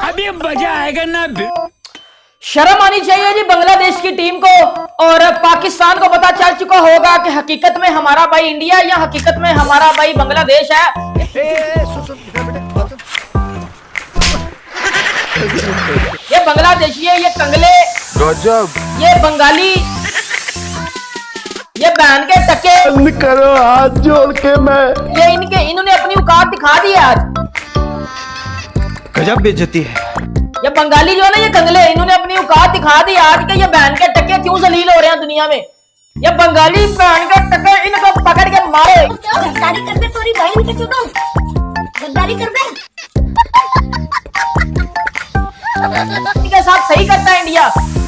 अभी मजा आएगा ना। शर्म आनी चाहिए जी बांग्लादेश की टीम को। और पाकिस्तान को पता चल चुका होगा कि हकीकत में हमारा भाई इंडिया या हकीकत में हमारा भाई बांग्लादेश है। ये बांग्लादेशी है, ये कंगले, ये बंगाली, ये बहन के टके करो हाथ जोड़ के मैं ये इन्होंने अपनी औकात दिखा दी है आज। गजब बेइज्जती है। ये बंगाली जो है ना, ये कंगले, इन्होंने अपनी औकात दिखा दी आज के ये बहन के टके क्यों जलील हो रहे हैं दुनिया में। ये बंगाली बहन के टके, इनको पकड़ के मारे। गद्दारी कर दे तोरी बहन के चुदो, गद्दारी कर दे। इनके साथ सही करता है इंडिया,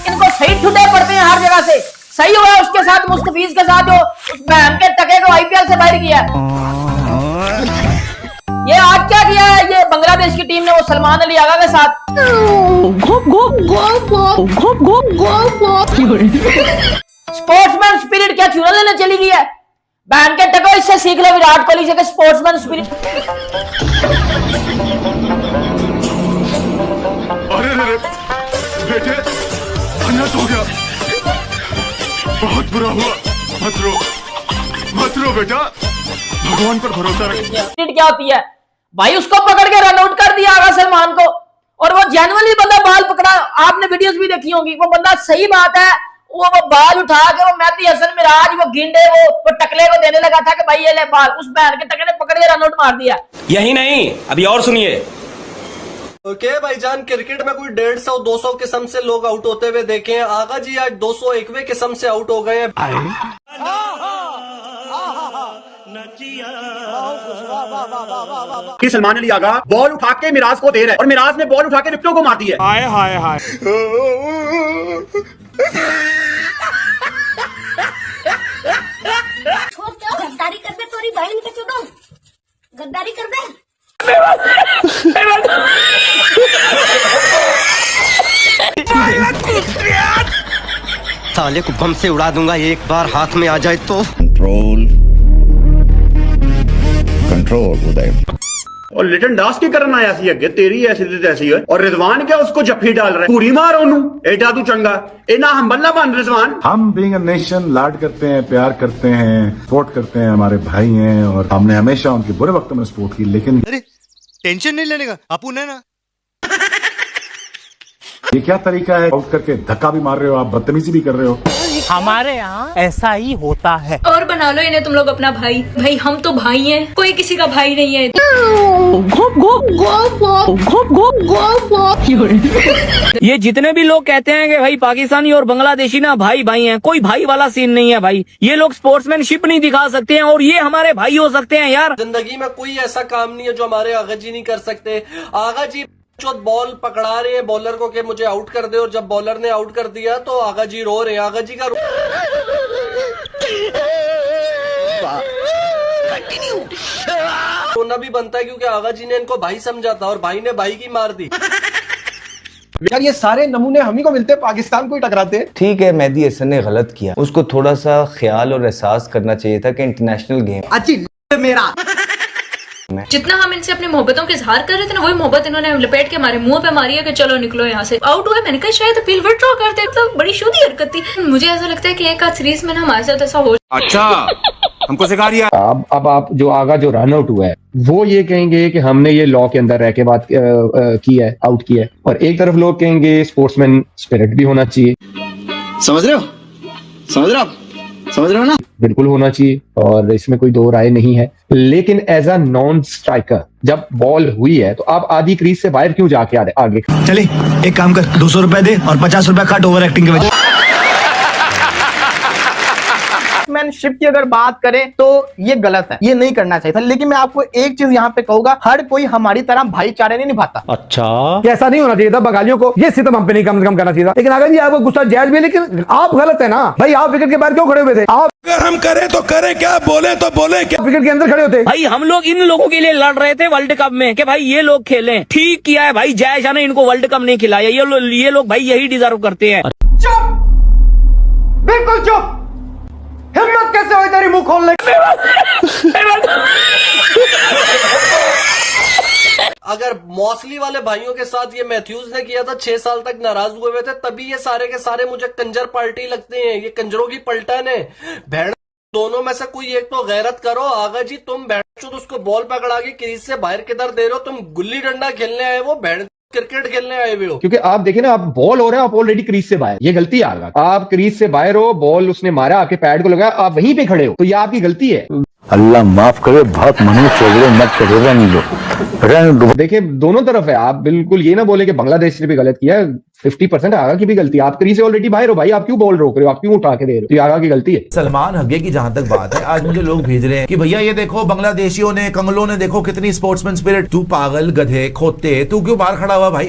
इनको सही ठुडे पड़ते हैं हर जगह से। सही हुआ उसके साथ, मुस्तफीज के साथ जो उस बहन के टके को आईपीएल से बाहर किया। ये आज क्या किया है ये बांग्लादेश की टीम ने वो सलमान अली आगा के साथ। स्पोर्ट्समैन स्पिरिट क्या चुरा लेने चली गई है बहन के टको। इससे सीख लो विराट कोहली से स्पोर्ट्समैन स्पिरिट। अरे बेटे अनर्थ हो गया, बहुत बुरा हुआ। मत रो बेटा, भगवान पर भरोसा रख। स्पिरिट क्या होती है भाई, उसको पकड़ के रन आउट कर दिया आगा सलमान को। और वो जेन्युइनली बंदा बाल पकड़ा, आपने वीडियोस भी देखी होंगी। वो बंदा सही बात है, वो बाल उठा के वो मेहदी हसन मिराज वो गिंडे वो टकले को देने लगा था कि भाई ये ले बाल, उस बहन के टकले ने पकड़ के रन आउट मार दिया। यही नहीं, अभी और सुनिए। ओके भाईजान, क्रिकेट में कोई 150-200 किस्म से लोग आउट होते हुए देखे हैं। आगा जी आज 201वें किस्म से आउट हो गए हैं। कि सलमान अली आगा बॉल उठा के मिराज को दे रहा है और मिराज ने बॉल उठा के विकेटों को मार दी है। हाय हाय हाय। गद्दारी कर दे तोरी बहन के चुदो, गद्दारी कर दे। साले को बम से उड़ा दूंगा एक बार हाथ में आ जाए तो। कंट्रोल उदय। और लिटन दास की करन आया सी अगे तेरी ऐसी तैसी है। और रिजवान क्या उसको जफ्फी डाल रहा है, पूरी मार ओनू एडा तू चंगा इना हमला बन। रिजवान हम बीइंग अ नेशन लाड करते हैं, प्यार करते हैं, सपोर्ट करते हैं, हमारे भाई हैं और हमने हमेशा उनके बुरे वक्त में सपोर्ट की। लेकिन अरे टेंशन नहीं लेने का, आप उन्हें ना। ये क्या तरीका है, आउट करके धक्का भी मार रहे हो आप, बदतमीजी भी कर रहे हो। हमारे यहाँ ऐसा ही होता है। और बना लो इन्हें तुम लोग अपना भाई। भाई हम तो भाई हैं, कोई किसी का भाई नहीं है। ये जितने भी लोग कहते हैं कि भाई पाकिस्तानी और बांग्लादेशी ना भाई भाई हैं, कोई भाई वाला सीन नहीं है भाई। ये लोग स्पोर्ट्समैनशिप नहीं दिखा सकते हैं और ये हमारे भाई हो सकते हैं यार। जिंदगी में कोई ऐसा काम नहीं है जो हमारे आगा जी नहीं कर सकते। आगा जी बॉल पकड़ा रहे हैं बॉलर को कि मुझे आउट कर दे, और जब बॉलर ने आउट कर दिया तो आगा जी रो रहे हैं। आगा जी का रोना भी बनता है क्योंकि आगा जी ने इनको भाई समझा था और भाई ने भाई की मार दी। यार ये सारे नमूने हम ही को मिलते हैं, पाकिस्तान को ही टकराते हैं। ठीक है, मेहदी हसन ने गलत किया, उसको थोड़ा सा ख्याल और एहसास करना चाहिए था कि इंटरनेशनल गेम मेरा जितना हम इनसे अपनी मोहब्बतों के इजहार कर रहे थे ना, वही मोहब्बत इन्होंने लपेट के हमारे मुंह पे मारी है कि चलो निकलो यहाँ से। आउट हुआ, मैंने कहा शायद अपील विड्रॉ कर दे। तो बड़ी शोधी हरकत थी। मुझे ऐसा लगता है कि एक आध सीरीज में ना हमारे साथ ऐसा हो। अच्छा हमको सिखा दिया। अब आप जो आगा जो रन आउट हुआ है वो ये कहेंगे कि हमने ये लॉ के अंदर रह के बात की है, आउट किया है। और एक तरफ लोग कहेंगे स्पोर्ट्समैन स्पिरिट भी होना चाहिए। समझ रहे हो ना? बिल्कुल होना चाहिए और इसमें कोई दो राय नहीं है। लेकिन एज अ नॉन स्ट्राइकर जब बॉल हुई है तो आप आधी क्रीज से बाहर क्यों जाके आगे? चले एक काम कर, 200 रुपए दे और 50 रुपए कट ओवर एक्टिंग के वजह। स्पोर्ट्समैनशिप की अगर बात करें तो ये गलत है, ये नहीं करना चाहिए था। लेकिन मैं आपको एक चीज यहाँ पे कहूंगा, हर कोई हमारी तरह भाईचारे नहीं निभाता। अच्छा, ऐसा नहीं होना चाहिए था, बंगालियों को ये सितम हम पे नहीं कम से कम करना चाहिए था। लेकिन अगर जी आपको गुस्सा जायज भी, लेकिन आप गलत है ना भाई। आप विकेट के बाहर क्यों खड़े हुए थे? आप अगर हम करें तो करें क्या, बोले तो बोले क्या, विकेट के अंदर खड़े होते। भाई हम लोग इन लोगों के लिए लड़ रहे थे वर्ल्ड कप में कि भाई ये लोग खेलें। ठीक किया है भाई, जय शाह ने इनको वर्ल्ड कप नहीं खिलाया। ये लोग भाई यही डिजर्व करते हैं। चुप, बिल्कुल चुप। हिम्मत कैसे हुई तेरी मुंह खोलने? अगर मौसली वाले भाइयों के साथ ये मैथ्यूज ने किया था, 6 साल तक नाराज हुए हुए थे, तभी ये सारे के सारे मुझे कंजर पार्टी लगते हैं। ये कंजरों की पलटन है। भेड़ दोनों में से कोई एक तो गैरत करो। आगा जी तुम भेड़ उसको बॉल पकड़ा के क्रीज से बाहर किधर दे रहे हो? तुम गुल्ली डंडा खेलने आए हो, भेड़ क्रिकेट खेलने आए हुए हो? क्योंकि आप देखें ना, आप बॉल हो रहा है, आप ऑलरेडी क्रीज से बाहर, ये गलती है आपका। आप क्रीज से बाहर हो, बॉल उसने मारा, आपके पैड को लगा, आप वहीं पे खड़े हो, तो ये आपकी गलती है। अल्लाह माफ करे, बहुत मनुष्य मत करो, रहने दो। देखिए दोनों तरफ है, आप बिल्कुल ये ना बोले कि बांग्लादेश ने भी गलत किया। 50% आगा की भी गलती है। आप क्रीज से ऑलरेडी बाहर हो भाई, आप क्यों बॉल रोक रहे हो? आप क्यों उठा के दे रहे हो? तो ये आगा की गलती है। सलमान हगे की जहां तक बात है, आज मुझे लोग भेज रहे हैं कि भैया ये देखो बांग्लादेशियों ने, कंगलों ने देखो कितनी स्पोर्ट्समैन स्पिरिट। तू पागल गधे खोते, तू क्यों बाहर खड़ा हुआ भाई?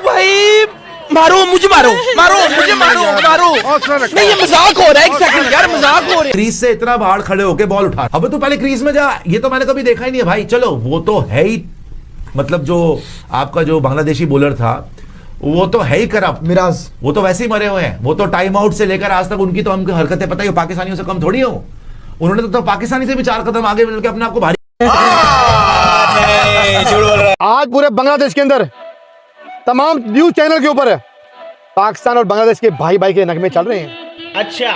भाई मारो मुझे, मारो मुझे, मारो नहीं, ये मजाक हो रहा है। एक सेकंड यार, मजाक हो रहा है। क्रीज से इतना बाहर खड़े होके बॉल उठा, अब तू पहले क्रीज में जा। ये तो मैंने कभी देखा ही नहीं है भाई। चलो वो तो है ही, मतलब जो आपका जो बांग्लादेशी बॉलर था वो तो है ही करप्ट मिराज, वो तो वैसे ही मरे हुए हैं। वो तो टाइम आउट से लेकर आज तक उनकी तो हमको हरकतें पता ही हो, पाकिस्तानियों से कम थोड़ी हो। उन्होंने तो पाकिस्तानी से भी 4 कदम आगे मिलकर अपने आप को भारी। आज पूरे बांग्लादेश के अंदर तमाम न्यूज चैनल के ऊपर पाकिस्तान और बांग्लादेश के भाई भाई के नगमे चल रहे हैं। अच्छा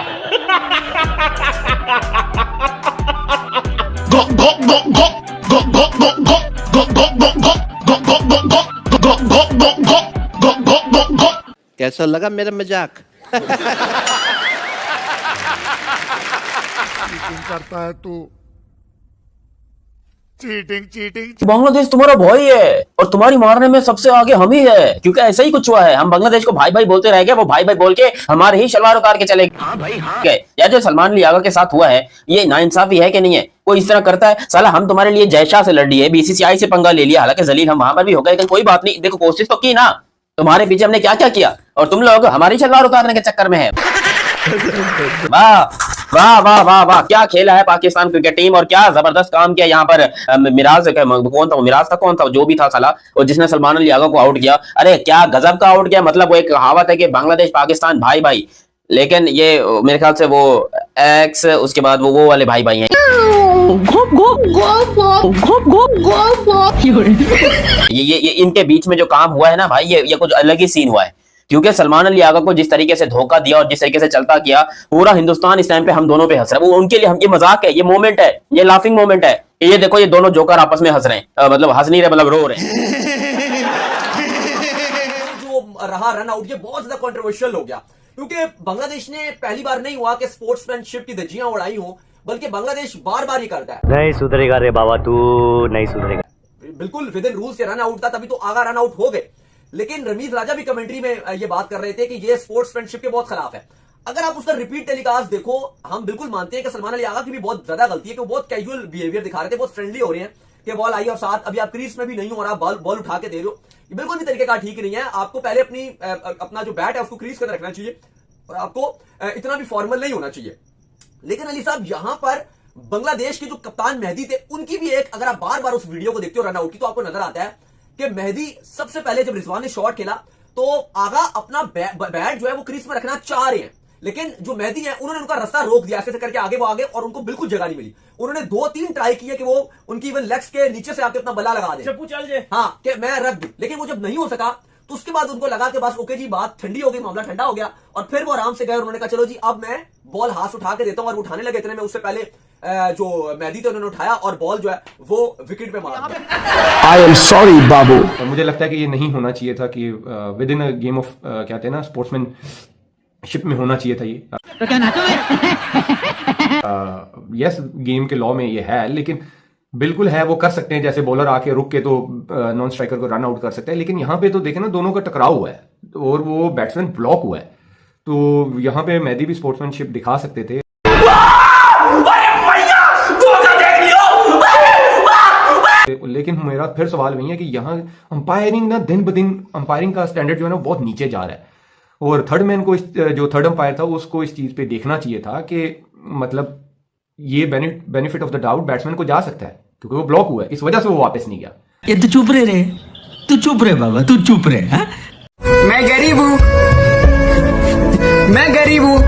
कैसा लगा मेरा मजाक? करता है तू, चीटिंग। बांग्लादेश तुम्हारा भाई है और तुम्हारी मारने में सबसे आगे हम ही है, क्योंकि ऐसा ही कुछ हुआ है। हम बांग्लादेश को भाई भाई बोलते रह गए, वो भाई भाई बोल के हमारे ही शलवार उतार के चले गए। हाँ भाई हाँ। या जो सलमान लियागा के साथ हुआ है, ये नाइंसाफी है कि नहीं है? कोई इस तरह करता है? साला हम तुम्हारे लिए जयशाह से लड़ लिए, बीसीसीआई से पंगा ले लिया, हालांकि जलील हम वहां पर भी हो गए, लेकिन कोई बात नहीं। देखो कोशिश तो की ना, तुम्हारे पीछे हमने क्या क्या किया और तुम लोग हमारी शलवार उतारने के चक्कर में है। वाह वाह वाह वाह वाह, क्या खेला है पाकिस्तान क्रिकेट टीम और क्या जबरदस्त काम किया यहाँ पर। मिराज कौन था? मिराज था कौन था जो भी था साला, और जिसने सलमान लियागा को आउट किया। अरे क्या गजब का आउट किया। मतलब वो एक कहावत है कि बांग्लादेश पाकिस्तान भाई भाई, लेकिन ये मेरे ख्याल से वो एक्स, उसके बाद वो वाले भाई भाई हैं। ये इनके बीच में जो काम हुआ है ना भाई, ये कुछ अलग ही सीन हुआ है। क्योंकि सलमान अली आगा को जिस तरीके से धोखा दिया और जिस तरीके से चलता किया, पूरा हिंदुस्तान इस टाइम पे हम दोनों पे हंस रहा है। वो उनके लिए ये मजाक है, ये मोमेंट है, ये लाफिंग मोमेंट है। ये देखो ये दोनों जोकर आपस में हंस रहे हैं, मतलब हंस नहीं रहे, मतलब रो रहे हैं। जो रहा रन आउट, ये बहुत ज्यादा कंट्रोवर्शियल हो गया, क्योंकि बांग्लादेश ने पहली बार नहीं हुआ कि स्पोर्ट्समैनशिप की धज्जियां उड़ाई हो, बल्कि बांग्लादेश बार बार ही करता है। नहीं सुधरेगा रे बाबा, तू नहीं सुधरेगा। बिल्कुल with in rules run out था, तभी तो आगा रन आउट हो गए। लेकिन रमीज राजा भी कमेंट्री में ये बात कर रहे थे कि ये स्पोर्ट्समैनशिप के बहुत खिलाफ है। अगर आप उसका रिपीट टेलीकास्ट देखो, हम बिल्कुल मानते हैं कि सलमान अली आगा की भी बहुत ज्यादा गलती है कि वो बहुत कैजुअल बिहेवियर दिखा रहे थे, बहुत फ्रेंडली हो रहे हैं कि बॉल आई और साथ अभी आप क्रीज में भी नहीं हो और आप बॉल उठा के दे रहे हो। ये बिल्कुल भी तरीके का ठीक नहीं है। आपको पहले अपना जो बैट है उसको क्रीज कर रखना चाहिए और आपको इतना भी फॉर्मल नहीं होना चाहिए। लेकिन अली साहब यहां पर बांग्लादेश के जो कप्तान मेहदी थे, उनकी भी एक, अगर आप बार बार उस वीडियो को देखते हो रन आउट की, तो आपको नजर आता है कि मेहदी सबसे पहले जब रिजवान ने शॉट खेला तो आगा अपना बैट जो है वो क्रीज में रखना चाह रहे हैं, लेकिन जो मेहदी है उन्होंने उनका रास्ता रोक दिया, ऐसे करके आगे वो आगे और उनको बिल्कुल जगह नहीं मिली। उन्होंने 2-3 ट्राई किए कि वो उनकी इवन लेग्स के नीचे से आके अपना बल्ला लगा दे, चप्पू चल जाए, हाँ कि मैं रख दूं, लेकिन वो जब नहीं हो सका तो उसके बाद उनको लगा कि बस ओके जी बात ठंडी हो गई, मामला ठंडा हो गया, और फिर वो आराम से गए और उन्होंने कहा चलो जी अब मैं बॉल हाथ उठा के देता हूं। और उठाने लगे, इतने में उससे पहले जो मेहदी थे उन्होंने उठाया और बॉल जो है वो विकेट पे मार दिया। आई एम सॉरी बाबू। मुझे लगता है कि ये नहीं होना चाहिए था कि with in a game of क्या कहते हैं ना, स्पोर्ट्समैनशिप में होना चाहिए था ये। तो क्या नाटक है? यस गेम के लॉ में ये है, लेकिन बिल्कुल है, वो कर सकते हैं। जैसे बॉलर आके रुक के तो नॉन स्ट्राइकर को रन आउट कर सकते हैं, लेकिन यहाँ पे तो देखें ना, दोनों का टकराव हुआ है और वो बैट्समैन ब्लॉक हुआ है, तो यहाँ पे मेहदी भी स्पोर्ट्समैनशिप दिखा सकते थे। लेकिन मेरा फिर सवाल वही है कि यहाँ अंपायरिंग ना दिन ब दिन अंपायरिंग का स्टैंडर्ड जो है ना बहुत नीचे जा रहा है, और थर्ड मैन को जो थर्ड अंपायर था उसको इस चीज पे देखना चाहिए था कि मतलब ये benefit of the doubt batsman को जा सकता है, क्योंकि वो ब्लॉक हुआ है, इस वजह से वो वापस नहीं गया। ये तू चुप रे, तू चुप रे बाबा, तू चुप रे। मैं गरीब हूँ, मैं गरीब हूँ।